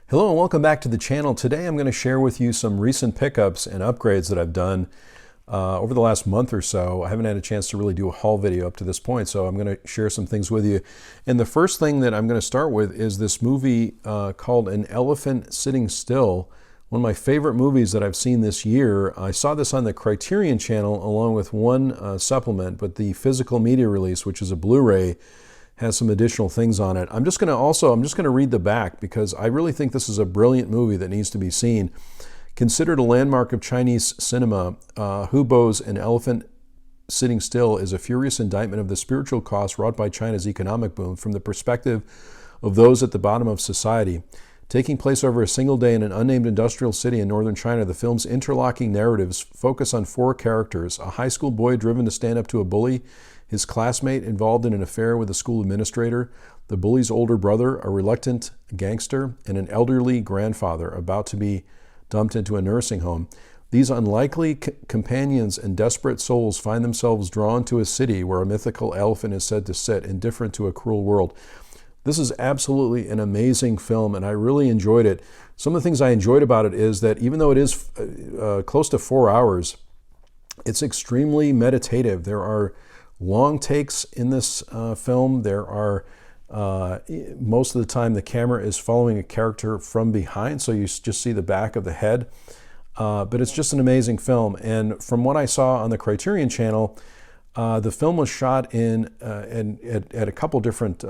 Hello and welcome back to the channel. Today I'm going to share with you some recent pickups and upgrades that I've done over the last month or so. I haven't had a chance to really do a haul video up to this point, so I'm going to share some things with you. And the first thing that I'm going to start with is this movie called An Elephant Sitting Still. One of my favorite movies that I've seen this year. I saw this on the Criterion channel along with one supplement, but the physical media release, which is a Blu-ray, has some additional things on it. I'm just going to read the back because I really think this is a brilliant movie that needs to be seen. Considered a landmark of Chinese cinema, Hu Bo's An Elephant Sitting Still is a furious indictment of the spiritual costs wrought by China's economic boom from the perspective of those at the bottom of society. Taking place over a single day in an unnamed industrial city in northern China, the film's interlocking narratives focus on four characters: a high school boy driven to stand up to a bully, his classmate involved in an affair with a school administrator, the bully's older brother, a reluctant gangster, and an elderly grandfather about to be dumped into a nursing home. These unlikely companions and desperate souls find themselves drawn to a city where a mythical elephant is said to sit, indifferent to a cruel world. This is absolutely an amazing film, and I really enjoyed it. Some of the things I enjoyed about it is that even though it is close to 4 hours, it's extremely meditative. There are long takes in this film. There are, most of the time, the camera is following a character from behind, so you just see the back of the head. But it's just an amazing film. And from what I saw on the Criterion channel, the film was shot at a couple different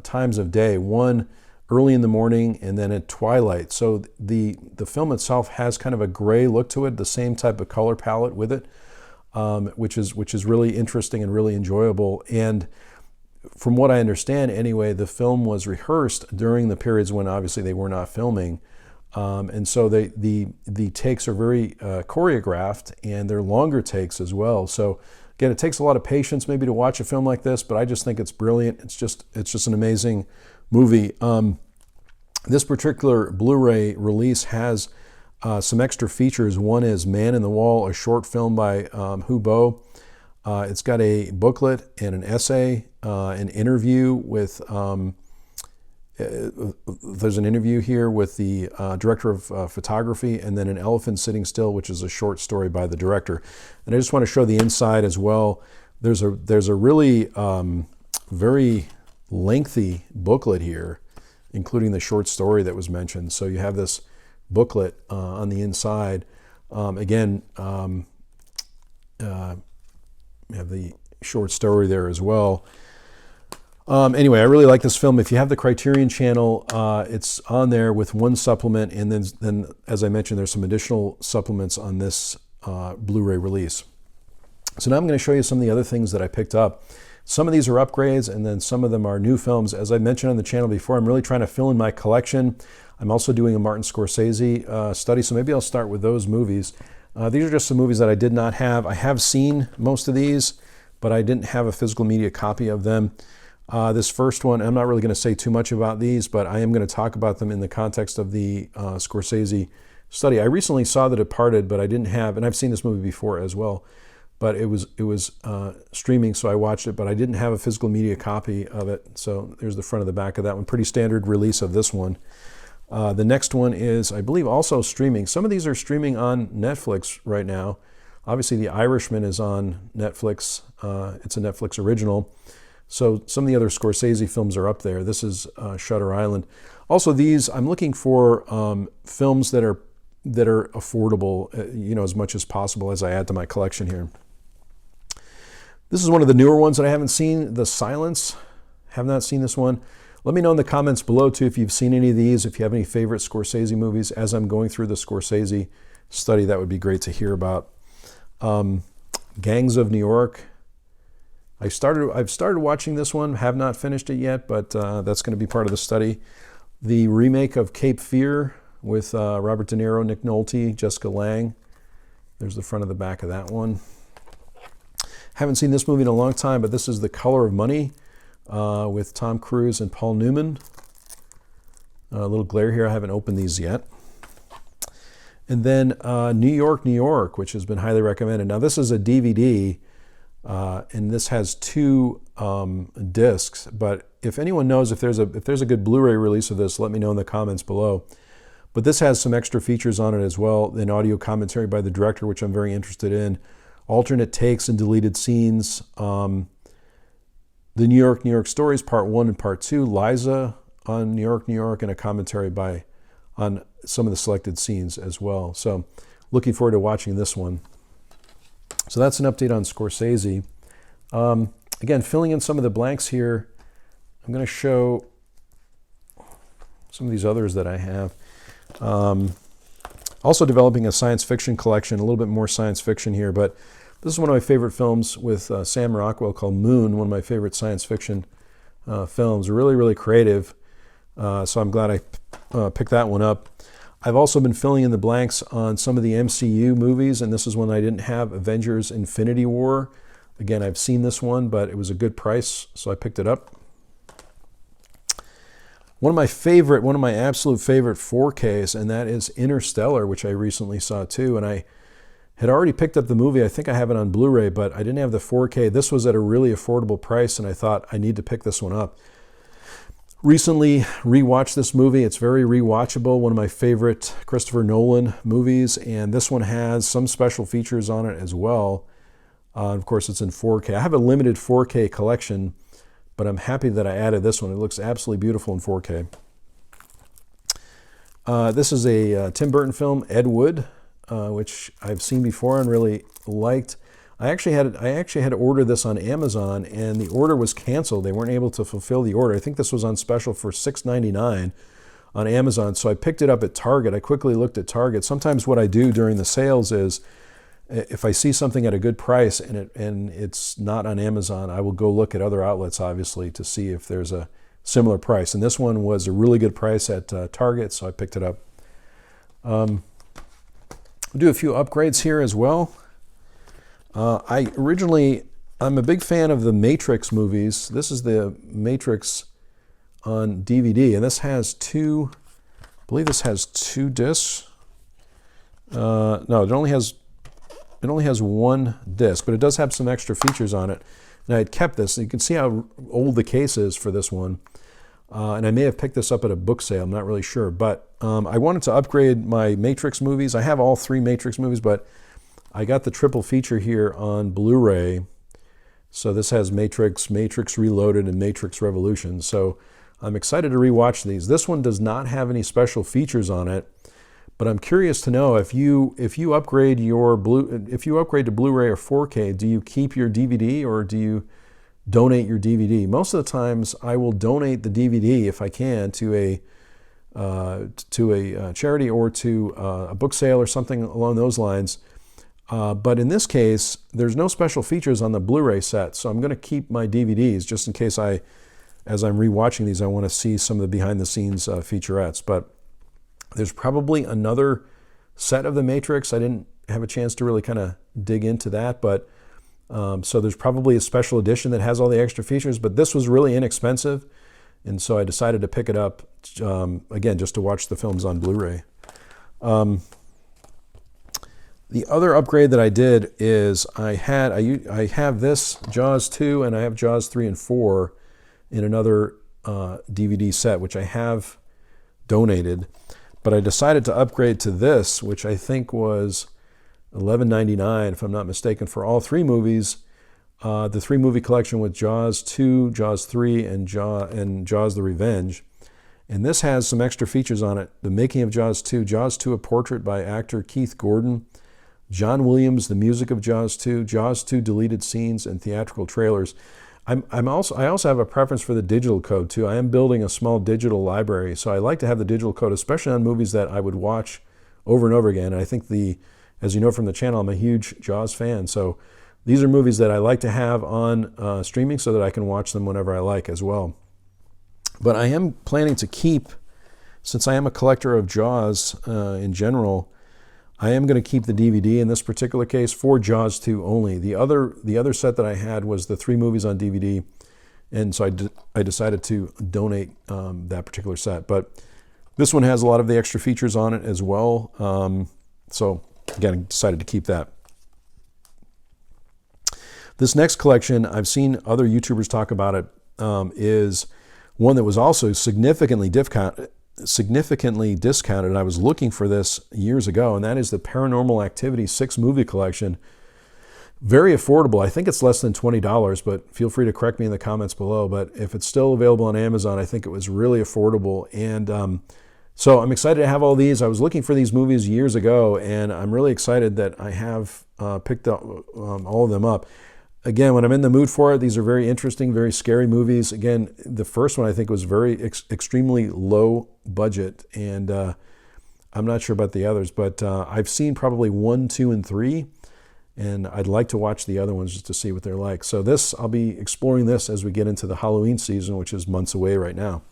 times of day. One early in the morning and then at twilight. So the film itself has kind of a gray look to it, the same type of color palette with it. Which is really interesting and really enjoyable. And from what I understand anyway, the film was rehearsed during the periods when obviously they were not filming. And so the takes are very choreographed, and they're longer takes as well. So again, it takes a lot of patience maybe to watch a film like this, but I just think it's brilliant. It's just an amazing movie. This particular Blu-ray release has some extra features. One is Man in the Wall, a short film by Hu Bo. It's got a booklet and an essay, an interview with, there's an interview here with the director of photography, and then An Elephant Sitting Still, which is a short story by the director. And I just want to show the inside as well. There's a really very lengthy booklet here, including the short story that was mentioned. So you have this booklet on the inside. Again, we have the short story there as well. Anyway, I really like this film. If you have the Criterion channel, it's on there with one supplement, and then as I mentioned, there's some additional supplements on this Blu-ray release. So now I'm going to show you some of the other things that I picked up. Some of these are upgrades, and then some of them are new films. As I mentioned on the channel before, I'm really trying to fill in my collection. I'm also doing a Martin Scorsese study, so maybe I'll start with those movies. These are just some movies that I did not have. I have seen most of these, but I didn't have a physical media copy of them. This first one, I'm not really going to say too much about these, but I am going to talk about them in the context of the Scorsese study. I recently saw The Departed, but I didn't have, and I've seen this movie before as well, but it was streaming, so I watched it, but I didn't have a physical media copy of it. So there's the front of the back of that one. Pretty standard release of this one. The next one is, I believe, also streaming. Some of these are streaming on Netflix right now. Obviously, The Irishman is on Netflix. It's a Netflix original. So some of the other Scorsese films are up there. This is Shutter Island. Also, these, I'm looking for films that are affordable, as much as possible as I add to my collection here. This is one of the newer ones that I haven't seen, The Silence. Have not seen this one. Let me know in the comments below, too, if you've seen any of these, if you have any favorite Scorsese movies. As I'm going through the Scorsese study, that would be great to hear about. Gangs of New York. I've started watching this one, have not finished it yet, but that's going to be part of the study. The remake of Cape Fear with Robert De Niro, Nick Nolte, Jessica Lange. There's the front of the back of that one. Haven't seen this movie in a long time, but this is The Color of Money with Tom Cruise and Paul Newman. A little glare here. I haven't opened these yet. And then New York, New York, which has been highly recommended. Now, this is a DVD, and this has 2 discs, but if anyone knows if there's a good Blu-ray release of this, let me know in the comments below. But this has some extra features on it as well, an audio commentary by the director, which I'm very interested in, alternate takes and deleted scenes, the New York Stories Part 1 and Part 2, Liza on New York, and a commentary on some of the selected scenes as well. So looking forward to watching this one. So that's an update on Scorsese. Again, filling in some of the blanks here, I'm going to show some of these others that I have. Also developing a science fiction collection, a little bit more science fiction here, but this is one of my favorite films with Sam Rockwell called Moon, one of my favorite science fiction films. Really, really creative. So I'm glad I picked that one up. I've also been filling in the blanks on some of the MCU movies, and this is one I didn't have, Avengers Infinity War. Again, I've seen this one, but it was a good price, so I picked it up. One of my absolute favorite 4Ks, and that is Interstellar, which I recently saw too. And I had already picked up the movie. I think I have it on Blu-ray, but I didn't have the 4K. This was at a really affordable price, and I thought I need to pick this one up. Recently rewatched this movie. It's very rewatchable, one of my favorite Christopher Nolan movies, and this one has some special features on it as well. Of course, it's in 4K. I have a limited 4K collection, but I'm happy that I added this one. It looks absolutely beautiful in 4K. This is a Tim Burton film, Ed Wood, which I've seen before and really liked. I actually had to order this on Amazon, and the order was canceled. They weren't able to fulfill the order. I think this was on special for $6.99 on Amazon, so I picked it up at Target. I quickly looked at Target. Sometimes what I do during the sales is, if I see something at a good price and it's not on Amazon, I will go look at other outlets, obviously, to see if there's a similar price. And this one was a really good price at Target, so I picked it up. I'll do a few upgrades here as well. I'm a big fan of the Matrix movies. This is the Matrix on DVD, and this has I believe this has 2 discs. No, it only has 1 disc, but it does have some extra features on it. And I had kept this. You can see how old the case is for this one. And I may have picked this up at a book sale. I'm not really sure. But I wanted to upgrade my Matrix movies. I have all 3 Matrix movies, but I got the triple feature here on Blu-ray. So this has Matrix, Matrix Reloaded, and Matrix Revolution. So I'm excited to rewatch these. This one does not have any special features on it, but I'm curious to know if you upgrade to Blu-ray or 4K, do you keep your DVD or do you donate your DVD? Most of the times, I will donate the DVD if I can to a charity or to a book sale or something along those lines. But in this case, there's no special features on the Blu-ray set, so I'm going to keep my DVDs just in case as I'm rewatching these, I want to see some of the behind-the-scenes featurettes. But there's probably another set of The Matrix. I didn't have a chance to really kind of dig into that, but so there's probably a special edition that has all the extra features, but this was really inexpensive, and so I decided to pick it up, again, just to watch the films on Blu-ray. The other upgrade that I did is I have this Jaws 2 and I have Jaws 3 and 4 in another DVD set, which I have donated, but I decided to upgrade to this, which I think was $11.99, if I'm not mistaken, for all 3 movies. The 3-movie collection with Jaws 2, Jaws 3, and Jaws the Revenge. And this has some extra features on it. The making of Jaws 2, a portrait by actor Keith Gordon, John Williams, the music of Jaws 2, Jaws 2 deleted scenes, and theatrical trailers. I also have a preference for the digital code too. I am building a small digital library, so I like to have the digital code, especially on movies that I would watch over and over again. And I think as you know from the channel, I'm a huge Jaws fan, so these are movies that I like to have on streaming so that I can watch them whenever I like as well. But I am planning to keep, since I am a collector of Jaws in general, I am going to keep the DVD in this particular case for Jaws 2 only. The other set that I had was the 3 movies on DVD, and so I decided to donate that particular set. But this one has a lot of the extra features on it as well. So again, I decided to keep that. This next collection, I've seen other YouTubers talk about it, is one that was also significantly discounted. I was looking for this years ago, and that is the Paranormal Activity 6 movie collection. Very affordable. I think it's less than $20, but feel free to correct me in the comments below. But if it's still available on Amazon, I think it was really affordable. And so I'm excited to have all these. I was looking for these movies years ago, and I'm really excited that I have picked up all of them up. Again, when I'm in the mood for it, these are very interesting, very scary movies. Again, the first one I think was very extremely low budget, and I'm not sure about the others, but I've seen probably 1, 2, and 3. And I'd like to watch the other ones just to see what they're like. So this, I'll be exploring this as we get into the Halloween season, which is months away right now.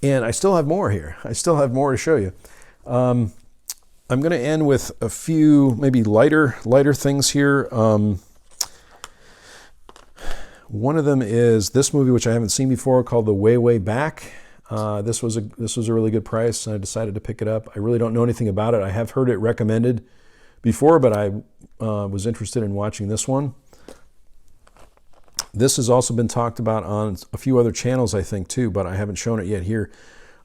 And I still have more here. I still have more to show you. I'm going to end with a few maybe lighter things here. One of them is this movie, which I haven't seen before, called The Way, Way Back. This was a really good price, and I decided to pick it up. I really don't know anything about it. I have heard it recommended before, but I was interested in watching this one. This has also been talked about on a few other channels, I think, too, but I haven't shown it yet here.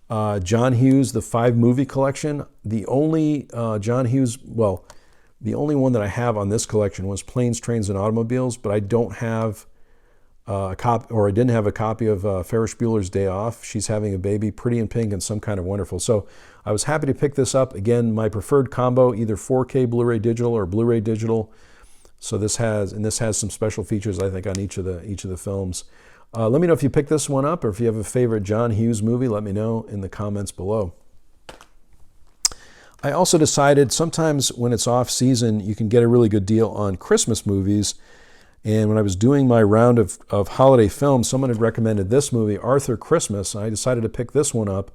John Hughes, the 5 movie collection. The only John Hughes, well, the only one that I have on this collection was Planes, Trains, and Automobiles, but I don't have a copy, or I didn't have a copy of Ferris Bueller's Day Off, She's Having a Baby, Pretty in Pink, and Some Kind of Wonderful. So I was happy to pick this up. Again, my preferred combo, either 4K Blu-ray digital or Blu-ray digital. So this has some special features, I think, on each of the films. Let me know if you picked this one up, or if you have a favorite John Hughes movie. Let me know in the comments below. I also decided sometimes when it's off season, you can get a really good deal on Christmas movies. And when I was doing my round of holiday films, someone had recommended this movie, Arthur Christmas. I decided to pick this one up,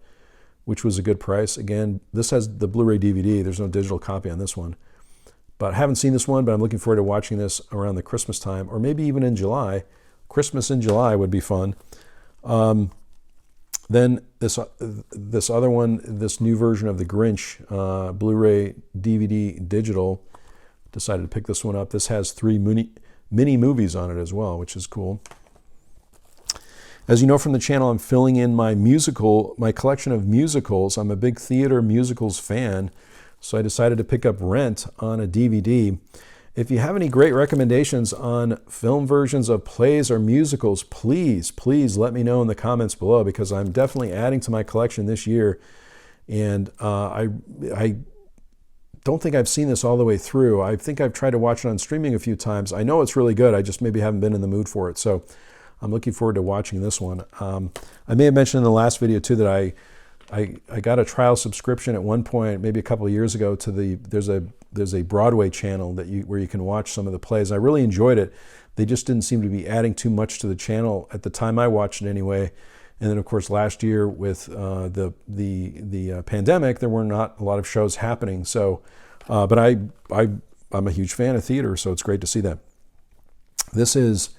which was a good price. Again, this has the Blu-ray DVD. There's no digital copy on this one. But I haven't seen this one, but I'm looking forward to watching this around the Christmas time, or maybe even in July. Christmas in July would be fun. Then this other one, this new version of The Grinch, Blu-ray DVD digital, decided to pick this one up. This has 3 mini movies on it as well, which is cool. As you know from the channel, I'm filling in my collection of musicals. I'm a big theater musicals fan, so I decided to pick up Rent on a DVD. If you have any great recommendations on film versions of plays or musicals, please let me know in the comments below, because I'm definitely adding to my collection this year. And I don't think I've seen this all the way through. I think I've tried to watch it on streaming a few times. I know it's really good. I just maybe haven't been in the mood for it. So I'm looking forward to watching this one. I may have mentioned in the last video too that I got a trial subscription at one point, maybe a couple of years ago, to there's a Broadway channel where you can watch some of the plays. I really enjoyed it. They just didn't seem to be adding too much to the channel at the time I watched it anyway. And then, of course, last year with the pandemic, there were not a lot of shows happening. So, but I'm a huge fan of theater, so it's great to see that. This is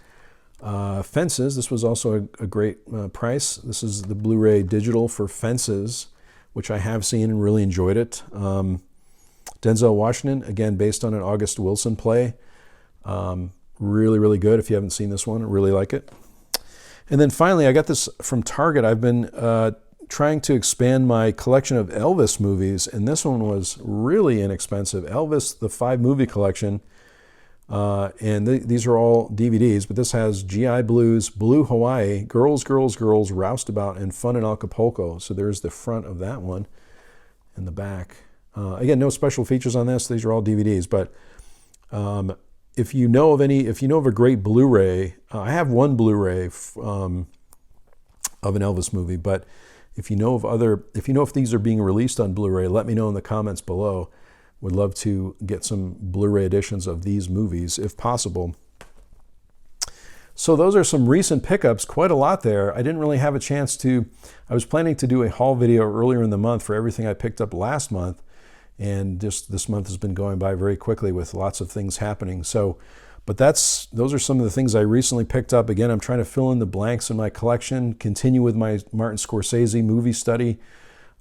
Fences. This was also a great price. This is the Blu-ray digital for Fences, which I have seen and really enjoyed it. Denzel Washington, again, based on an August Wilson play. Really good. If you haven't seen this one, I really like it. And then finally, I got this from Target. I've been trying to expand my collection of Elvis movies, and this one was really inexpensive. Elvis, the 5 movie collection, and these are all DVDs, but this has GI Blues, Blue Hawaii, Girls, Roustabout, and Fun in Acapulco. So there's the front of that one and the back. Again, no special features on this. These are all DVDs, but if you know of a great Blu-ray, I have one Blu-ray of an Elvis movie, but if you know if these are being released on Blu-ray, let me know in the comments below. Would love to get some Blu-ray editions of these movies if possible. So those are some recent pickups, quite a lot there. I didn't really have a chance to, I was planning to do a haul video earlier in the month for everything I picked up last month. And just this month has been going by very quickly with lots of things happening. So, but those are some of the things I recently picked up. Again, I'm trying to fill in the blanks in my collection, continue with my Martin Scorsese movie study.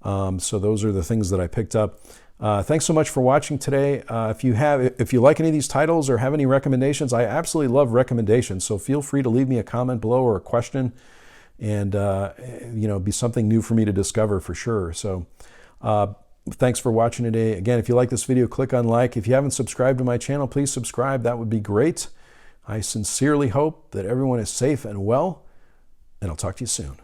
So those are the things that I picked up. Thanks so much for watching today. If you like any of these titles or have any recommendations, I absolutely love recommendations. So feel free to leave me a comment below or a question, and be something new for me to discover for sure. So thanks for watching today. Again, if you like this video, click on like. If you haven't subscribed to my channel, please subscribe. That would be great. I sincerely hope that everyone is safe and well, and I'll talk to you soon.